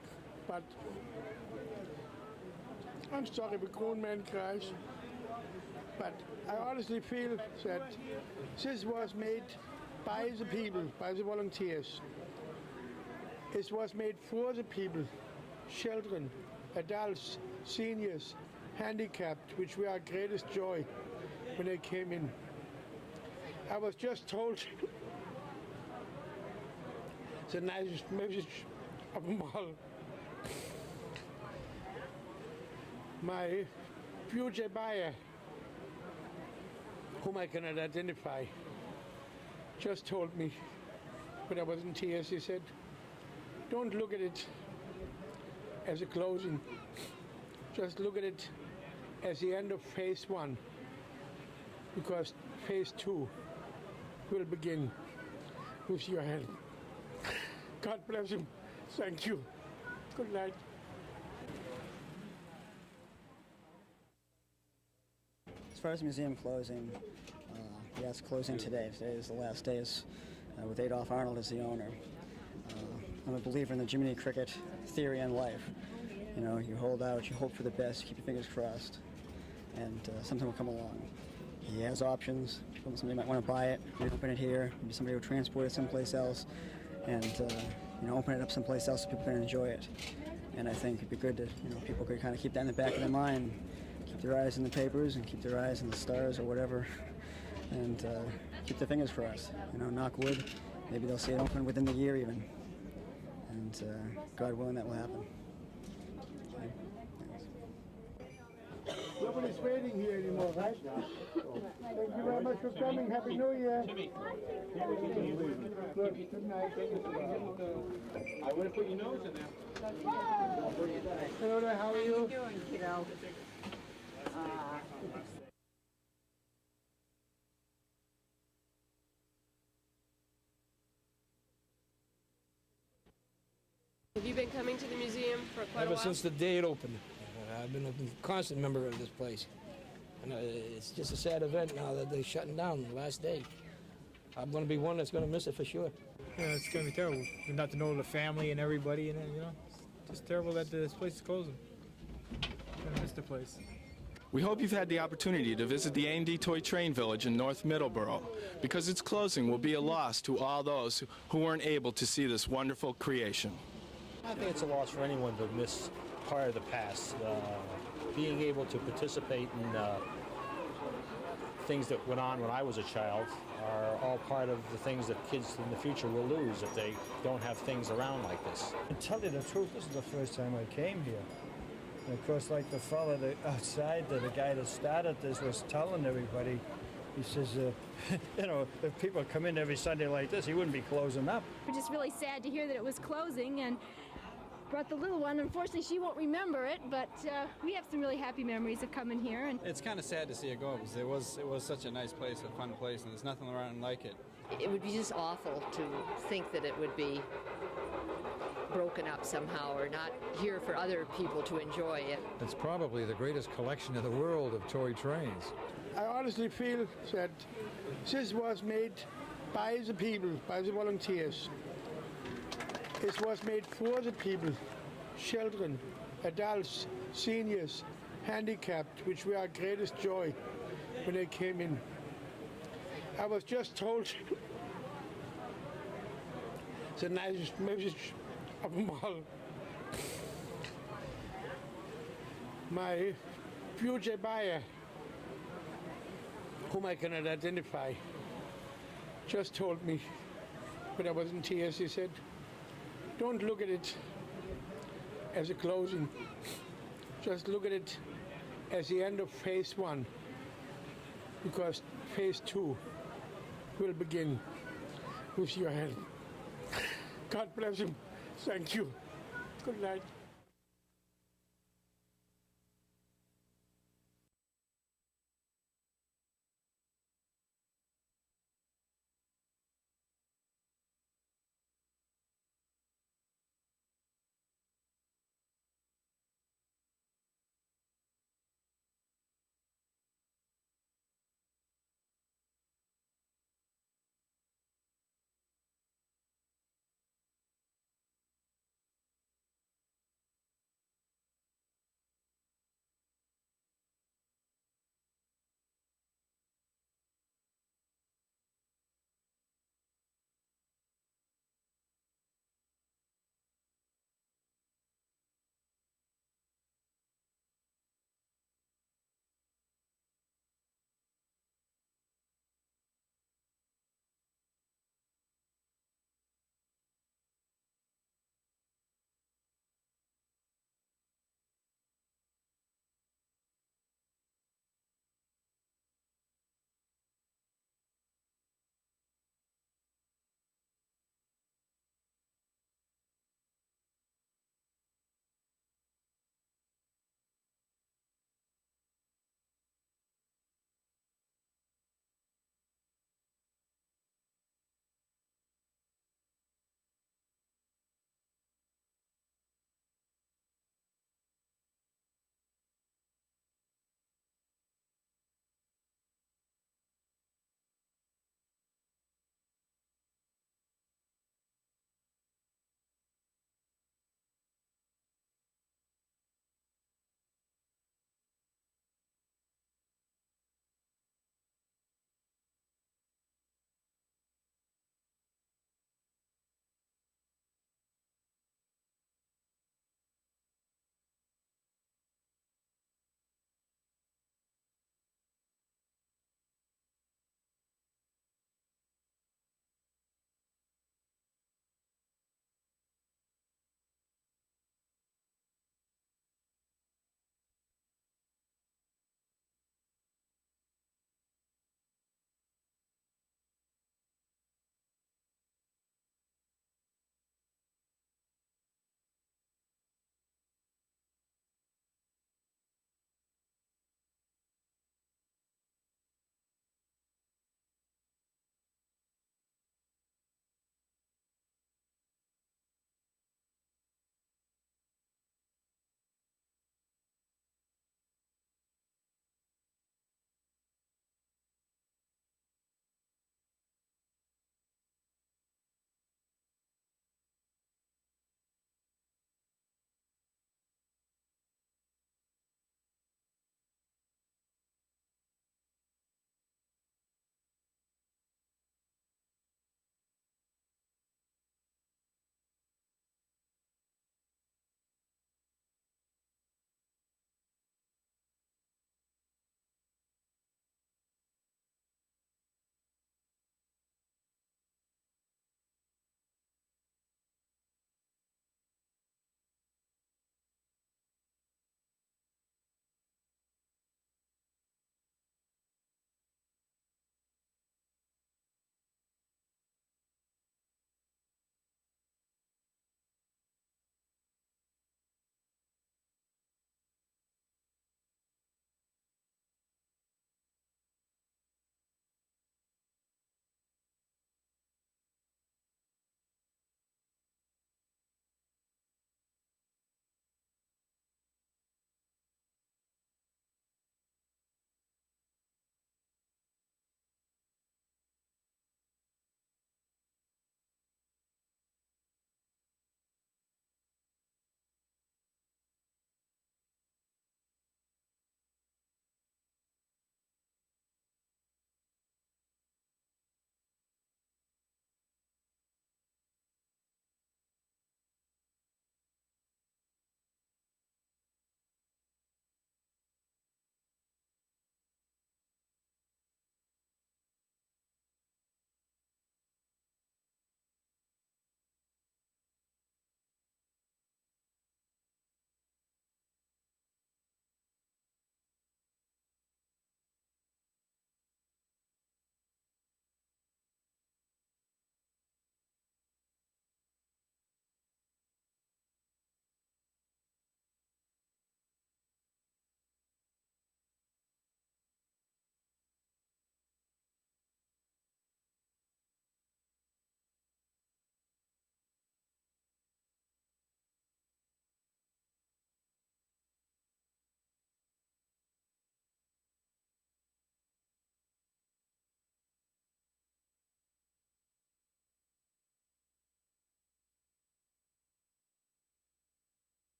but I'm sorry the grown man cries, but I honestly feel that this was made by the people, by the volunteers. It was made for the people, children, adults, seniors, handicapped, which were our greatest joy when they came in. I was just told the nicest message of them all. My future buyer, whom I cannot identify, just told me when I was in tears, he said, don't look at it as a closing. Just look at it as the end of phase 1, because phase 2 will begin with your help. God bless him. Thank you. Good night. As far as the museum closing, yes, closing today. Today is the last day with Adolph Arnold as the owner. I'm a believer in the Jiminy Cricket theory in life. You know, you hold out, you hope for the best, you keep your fingers crossed, and something will come along. He has options. Somebody might want to buy it, maybe open it here, maybe somebody will transport it someplace else, and open it up someplace else so people can enjoy it. And I think it'd be good to, people could kind of keep that in the back of their mind, keep their eyes in the papers and keep their eyes in the stars or whatever, and keep their fingers crossed. Knock wood. Maybe they'll see it open within the year even, and God willing, that will happen. Okay. Nobody's waiting here anymore, right? Thank you very much for coming. Happy New Year. Good night. I would have put your nose in there. Hello there, how are you? How you doing, kiddo? Have you been coming to the museum for quite a Ever while? since the day it opened. I've been a constant member of this place. And it's just a sad event now that they're shutting down the last day. I'm going to be one that's going to miss it for sure. Yeah, it's going to be terrible. Not to know the family and everybody, and it's just terrible that this place is closing. I'm going to miss the place. We hope you've had the opportunity to visit the A&D Toy Train Village in North Middleborough, because its closing will be a loss to all those who weren't able to see this wonderful creation. I think it's a loss for anyone to miss part of the past. Being able to participate in things that went on when I was a child are all part of the things that kids in the future will lose if they don't have things around like this. To tell you the truth, this is the first time I came here. And of course, like the fellow outside, the guy that started this was telling everybody, he says, if people come in every Sunday like this, he wouldn't be closing up. We're just really sad to hear that it was closing, and brought the little one. Unfortunately, she won't remember it, but we have some really happy memories of coming here. And It's kind of sad to see it go, because it was such a nice place, a fun place, and there's nothing around like it. It would be just awful to think that it would be broken up somehow or not here for other people to enjoy it. It's probably the greatest collection in the world of toy trains. I honestly feel that this was made by the people, by the volunteers. It was made for the people, children, adults, seniors, handicapped, which were our greatest joy when they came in. I was just told the nicest message of them all. My future buyer, whom I cannot identify, just told me when I was in tears, he said, don't look at it as a closing. Just look at it as the end of phase 1, because phase 2 will begin with your help. God bless him. Thank you. Good night.